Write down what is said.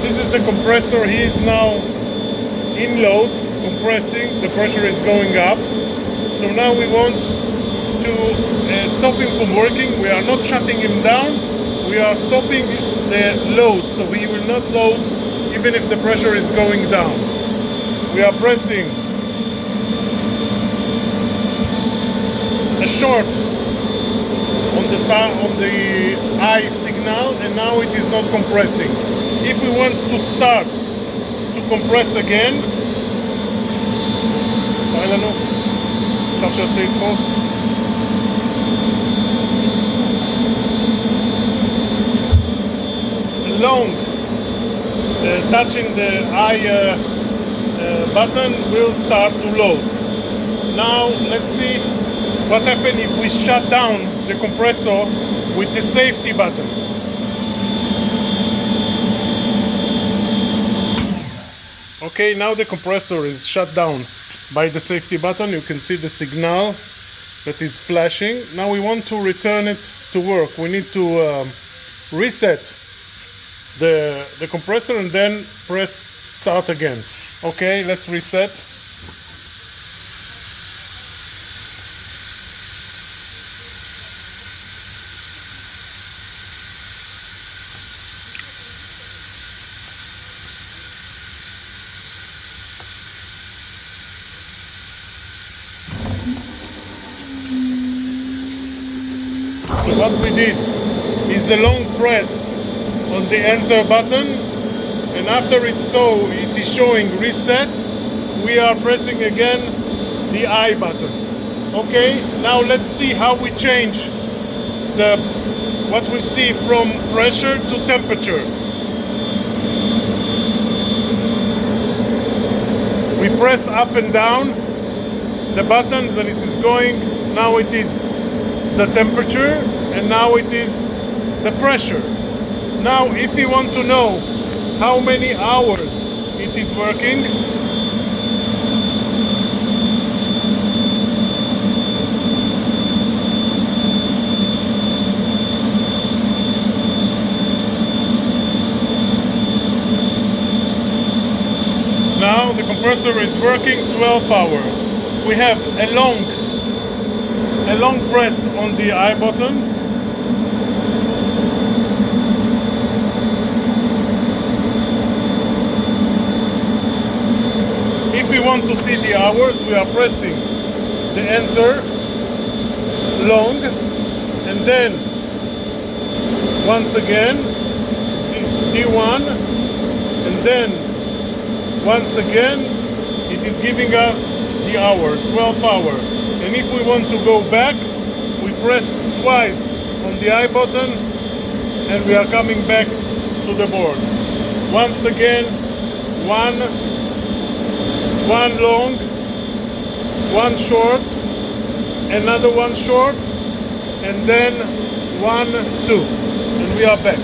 this is the compressor. He is now in load, compressing. The pressure is going up. So now we want to stop him from working. We are not shutting him down. We are stopping the load, so he will not load even if the pressure is going down. We are pressing a short on the I signal, and now it is not compressing. If we want to start to compress again, long touching the I button will start to load. Now let's see what happens if we shut down the compressor with the safety button. Okay, now the compressor is shut down by the safety button. You can see the signal that is flashing. Now we want to return it to work. We need to reset the compressor and then press start again. Okay, let's reset. So what we did is a long press on the enter button, and after it is showing reset, we are pressing again the I button. Okay, now let's see how we change what we see from pressure to temperature. We press up and down the buttons and it is going. Now it is the temperature, and now it is the pressure. Now if you want to know how many hours it is working, now the compressor is working 12 hours. We have a long press on the I button. If we want to see the hours, we are pressing the enter long, and then once again D1, and then once again it is giving us the hour, 12 hours. And if we want to go back, we press twice on the I button and we are coming back to the board. Once again, one long, one short, another one short, and then 1, 2, and we are back.